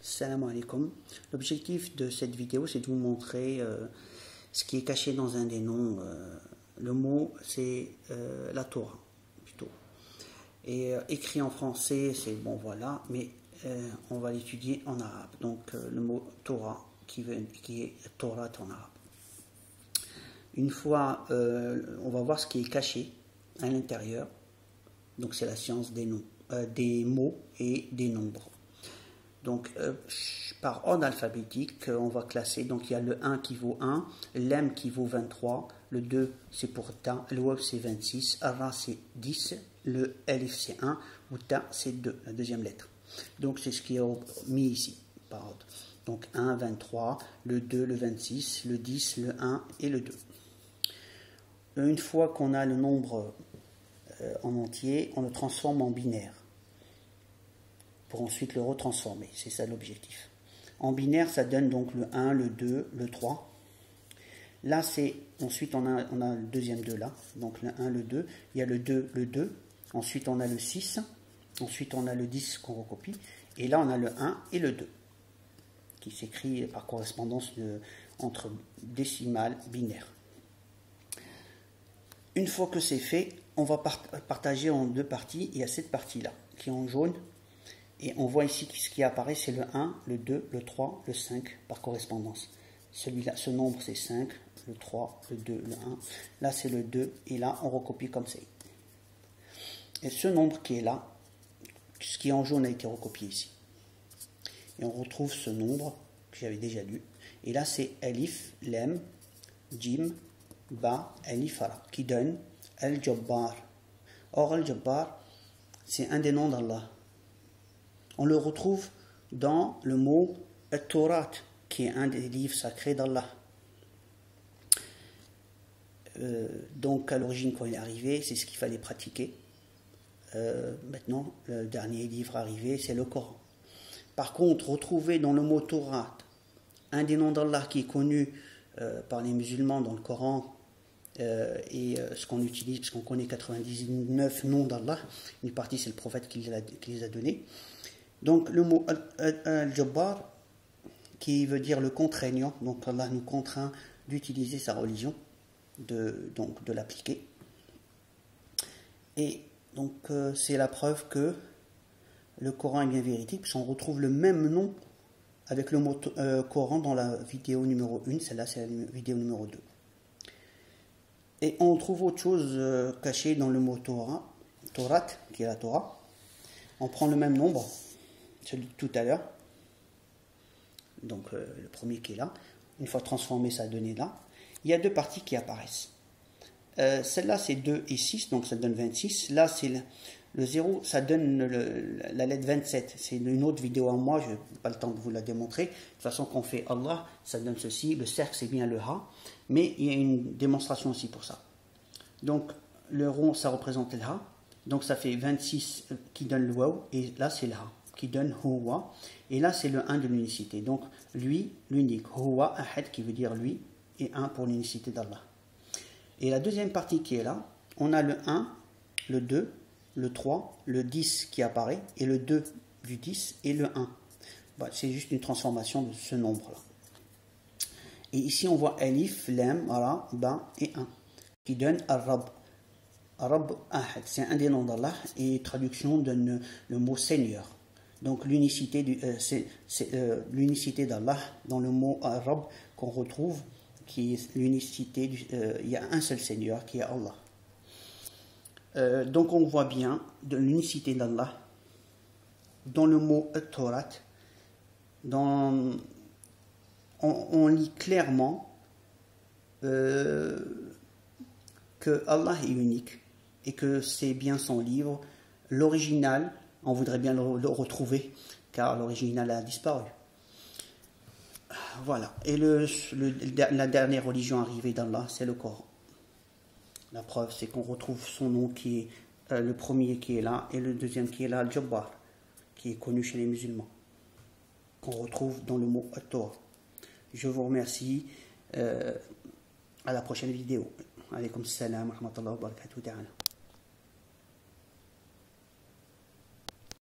Salam alaikum. L'objectif de cette vidéo, c'est de vous montrer ce qui est caché dans un des noms. Le mot, c'est la Torah, plutôt. Et écrit en français, c'est bon, voilà, mais on va l'étudier en arabe. Donc, le mot Torah, qui est Torah en arabe. Une fois, on va voir ce qui est caché à l'intérieur. Donc, c'est la science des noms, des mots et des nombres. Donc, par ordre alphabétique, on va classer. Donc, il y a le 1 qui vaut 1, l'M qui vaut 23, le 2 c'est pour Ta, le Waw c'est 26, Ra c'est 10, le Alif c'est 1, ou Ta c'est 2, la deuxième lettre. Donc, c'est ce qui est mis ici, par ordre. Donc, 1, 23, le 2, le 26, le 10, le 1 et le 2. Une fois qu'on a le nombre en entier, on le transforme en binaire, pour ensuite le retransformer. C'est ça l'objectif. En binaire, ça donne donc le 1, le 2, le 3. Là, c'est ensuite on a le deuxième 2 là. Donc le 1, le 2. Il y a le 2, le 2. Ensuite, on a le 6. Ensuite, on a le 10 qu'on recopie. Et là, on a le 1 et le 2, qui s'écrit par correspondance entre décimales binaires. Une fois que c'est fait, on va partager en deux parties. Il y a cette partie-là, qui est en jaune. Et on voit ici que ce qui apparaît, c'est le 1, le 2, le 3, le 5 par correspondance. Celui-là, ce nombre, c'est 5, le 3, le 2, le 1. Là, c'est le 2, et là, on recopie comme ça. Et ce nombre qui est là, ce qui est en jaune a été recopié ici. Et on retrouve ce nombre que j'avais déjà lu. Et là, c'est Alif, Lem, Jim, Ba, Alif, Ara, qui donne Al-Jabbar. Or, Al-Jabbar, c'est un des noms d'Allah. On le retrouve dans le mot At-Tawrat, qui est un des livres sacrés d'Allah. Donc, à l'origine, quand il est arrivé, c'est ce qu'il fallait pratiquer. Maintenant, le dernier livre arrivé, c'est le Coran. Par contre, retrouver dans le mot Tawrat un des noms d'Allah qui est connu par les musulmans dans le Coran, et ce qu'on utilise, parce qu'on connaît 99 noms d'Allah, une partie c'est le prophète qui les a donnés. Donc le mot Al-Jabbar, qui veut dire le contraignant, donc Allah nous contraint d'utiliser sa religion, de l'appliquer. Et donc c'est la preuve que le Coran est bien véridique, puisqu'on retrouve le même nom avec le mot Coran dans la vidéo numéro 1, celle-là c'est la vidéo numéro 2. Et on trouve autre chose cachée dans le mot Torah, qui est la Torah. On prend le même nombre, celui de tout à l'heure, donc le premier qui est là. Une fois transformé, ça donne là. Il y a deux parties qui apparaissent. Celle-là, c'est 2 et 6, donc ça donne 26. Là, c'est le 0, ça donne la lettre 27. C'est une autre vidéo à moi, je n'ai pas le temps de vous la démontrer. De toute façon, quand on fait Allah, ça donne ceci. Le cercle, c'est bien le Ha, mais il y a une démonstration aussi pour ça. Donc, le rond, ça représente le Ha. Donc, ça fait 26 qui donne le Waw, et là, c'est le Ha, qui donne Huwa. Et là, c'est le 1 de l'unicité. Donc, lui, l'unique. Huwa, Ahad, qui veut dire lui, et 1 pour l'unicité d'Allah. Et la deuxième partie qui est là, on a le 1, le 2, le 3, le 10 qui apparaît, et le 2 du 10 et le 1. Bah, c'est juste une transformation de ce nombre-là. Et ici, on voit Alif, Lam, Ra, Ba et 1, qui donne Ar-Rab. Ar-Rab Ahad, c'est un des noms d'Allah, et traduction donne le mot Seigneur. Donc l'unicité d'Allah dans le mot Ar-Rab qu'on retrouve, qui est l'unicité, il y a un seul Seigneur qui est Allah. Donc on voit bien de l'unicité d'Allah dans le mot At-Tawrat. On lit clairement que Allah est unique et que c'est bien son livre. L'original, on voudrait bien le retrouver car l'original a disparu. Voilà. Et la dernière religion arrivée d'Allah, c'est le Coran. La preuve, c'est qu'on retrouve son nom qui est le premier qui est là et le deuxième qui est là, Al-Jabbar, qui est connu chez les musulmans, qu'on retrouve dans le mot At-Torah. Je vous remercie. À la prochaine vidéo. Alaykoum salam wa rahmatullahi wa barakatuh.